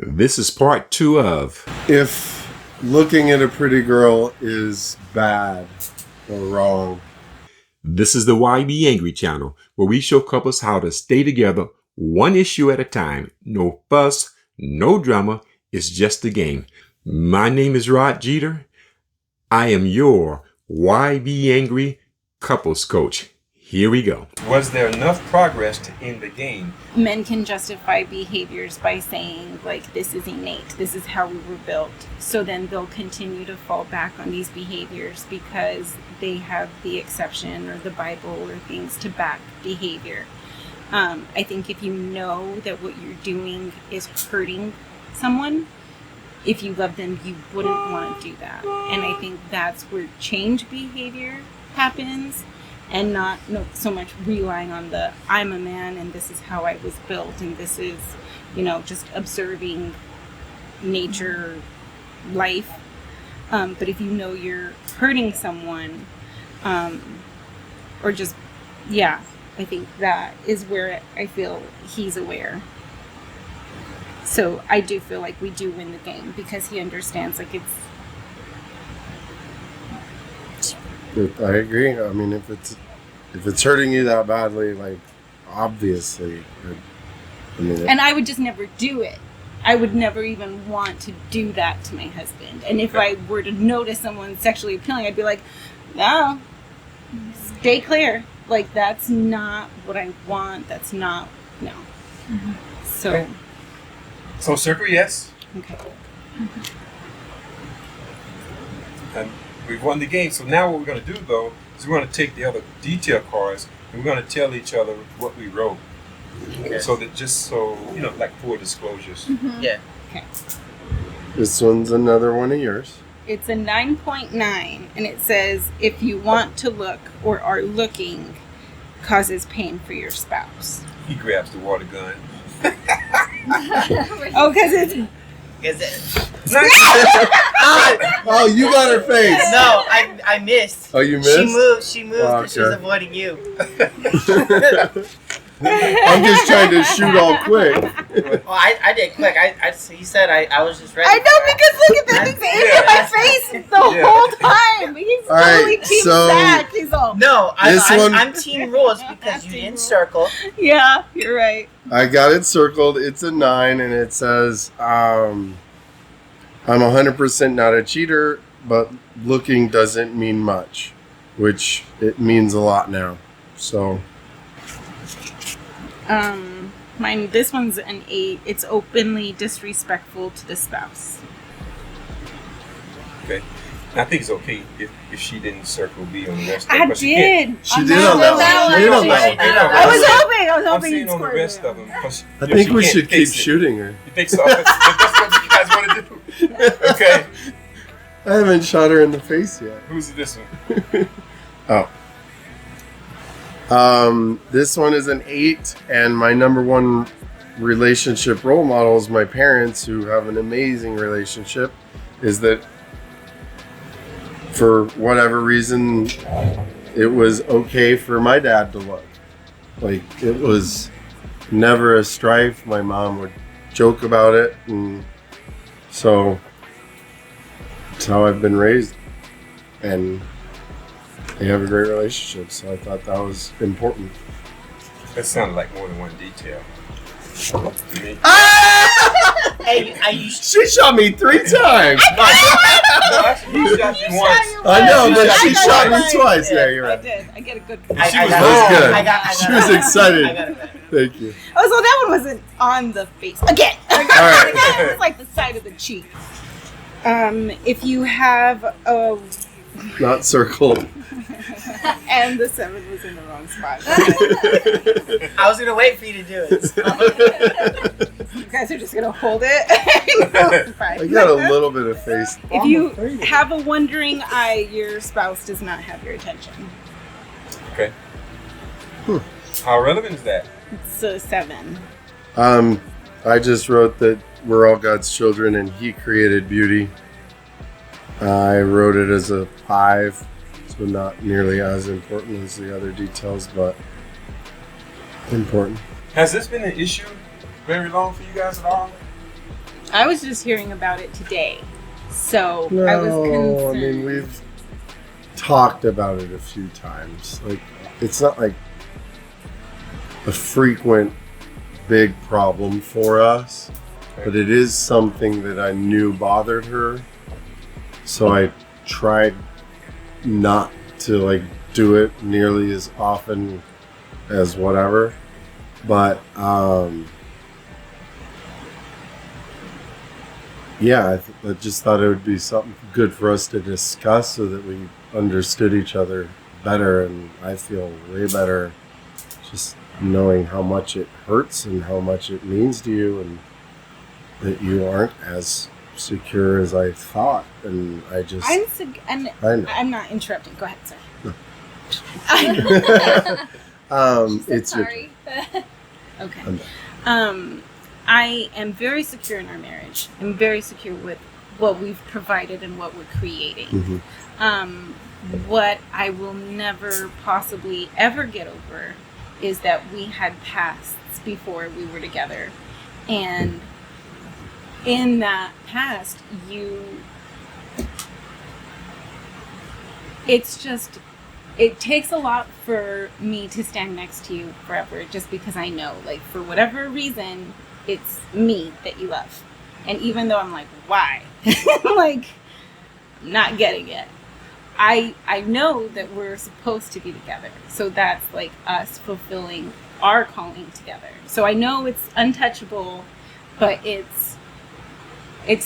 This is part 2 of If looking at a pretty girl is bad or wrong. This is the YBAngry channel, where we show couples how to stay together one issue at a time. No fuss, no drama, it's just a game. My name is Rod Jeter. I am your YBAngry couples coach. Here we go. Was there enough progress to end the game? Men can justify behaviors by saying, like, this is innate, this is how we were built. So then they'll continue to fall back on these behaviors because they have the exception or the Bible or things to back behavior. I think if you know that what you're doing is hurting someone, if you love them, you wouldn't want to do that. And I think that's where change behavior happens. And not so much relying on the I'm a man and this is how I was built and this is, just observing nature, life. But if you know you're hurting someone, or just, I think that is where I feel he's aware. So I do feel like we do win the game because he understands, like, it's. I agree. I mean, if it's hurting you that badly, like, obviously. And I would just never do it. I would never even want to do that to my husband. And if I were to notice someone sexually appealing, I'd be like, no, stay clear. Like, that's not what I want. That's not, no. Mm-hmm. So. Okay. So circle yes. Okay. And we've won the game. So now what we're going to do, though, is we're going to take the other detail cards and we're going to tell each other what we wrote. Okay. So that like full disclosures. Mm-hmm. Yeah. Okay. This one's another one of yours. It's a 9.9, and it says, if you want to look or are looking, causes pain for your spouse. He grabs the water gun. Oh, because it's... Is it? Oh, you got her face. No, I missed. Oh, you missed? She moved because she was avoiding you. I'm just trying to shoot all quick. Well, I did quick. He said I was just ready. I know, because look at that thing's in my face the whole time. He's totally team Zach. He's all... No, I'm team rules because you didn't circle. Yeah, you're right. I got it circled. It's a 9, and it says, I'm 100% not a cheater, but looking doesn't mean much, which it means a lot now. So... This one's an 8. It's openly disrespectful to the spouse. Okay. I think it's okay if she didn't circle B on the rest of them. She did on that one. I was hoping you'd on the rest of them. I think we should keep shooting her. You think so? That's what you guys want to do? Okay. I haven't shot her in the face yet. Who's this one? This one is an 8, and my number one relationship role model is my parents, who have an amazing relationship. Is that for whatever reason, it was okay for my dad to look. Like, it was never a strife. My mom would joke about it, and so it's how I've been raised. And they have a great relationship, so I thought that was important. That sounded like more than one detail. Hey, she shot me 3 times. No, actually, he shot you once. I know, but she shot me twice. Yeah, you're right. I did. I get a good. She was good. She was excited. Thank you. Oh, so that one wasn't on the face. Again. All right. It was like the side of the cheek. If you have a... Not circled. And the 7 was in the wrong spot. I was going to wait for you to do it. You guys are just going to hold it? I got a little bit of face. If you have a wandering eye, your spouse does not have your attention. Okay. How relevant is that? It's a 7. I just wrote that we're all God's children and He created beauty. I wrote it as a 5. So not nearly as important as the other details, but important. Has this been an issue very long for you guys at all? I was just hearing about it today, so No, I was concerned. I mean, we've talked about it a few times. Like, it's not like a frequent big problem for us, but it is something that I knew bothered her. So I tried not to like do it nearly as often as whatever. But yeah, I just thought it would be something good for us to discuss so that we understood each other better, and I feel way better just knowing how much it hurts and how much it means to you, and that you aren't as secure as I thought. And I just I know. I'm not interrupting. Go ahead, sir. It's your sorry. Okay. I am very secure in our marriage. I'm very secure with what we've provided and what we're creating. What I will never possibly ever get over is that we had pasts before we were together. And in that past, it takes a lot for me to stand next to you forever, just because I know, like, for whatever reason, it's me that you love. And even though I'm like, why? Like, not getting it. I know that we're supposed to be together. So that's like us fulfilling our calling together. So I know it's untouchable, but it's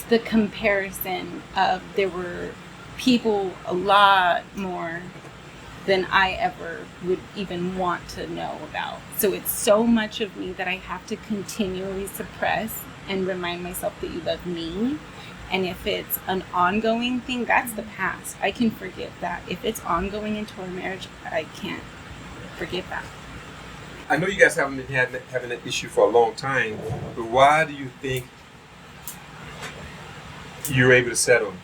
the comparison of there were people a lot more than I ever would even want to know about. So it's so much of me that I have to continually suppress and remind myself that you love me. And if it's an ongoing thing, that's the past. I can forgive that. If it's ongoing into our marriage, I can't forgive that. I know you guys haven't been having that issue for a long time, but why do you think you're able to settle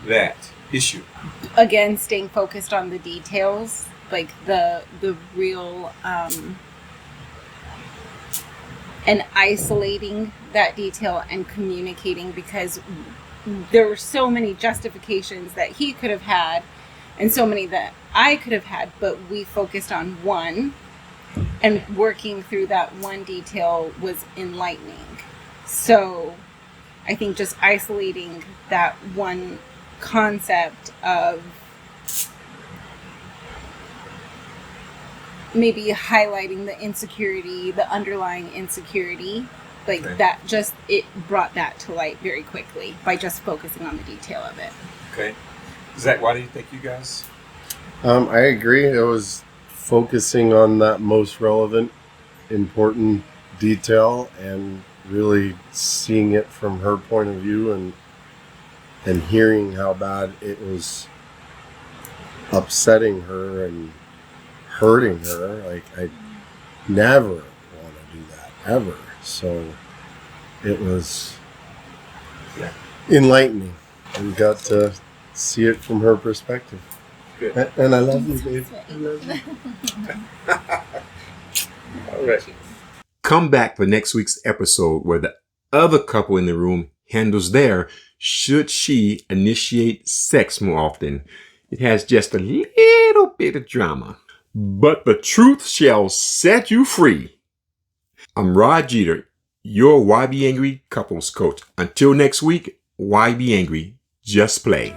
that issue? Again, staying focused on the details, like the real, and isolating that detail and communicating, because there were so many justifications that he could have had and so many that I could have had, but we focused on one, and working through that one detail was enlightening. So I think just isolating that one concept of maybe highlighting the insecurity, the underlying insecurity, like okay. That just, it brought that to light very quickly by just focusing on the detail of it. Okay. Zach, why do you think you guys? I agree. It was focusing on that most relevant, important detail and really seeing it from her point of view, and hearing how bad it was upsetting her and hurting her. Like, I never want to do that, ever. So it was enlightening, and got to see it from her perspective. Good. And I love you, babe. I love you. All right. Come back for next week's episode where the other couple in the room handles their should she initiate sex more often. It has just a little bit of drama, but the truth shall set you free. I'm Rod Jeter, your YBAngry couples coach. Until next week, YBAngry, just play.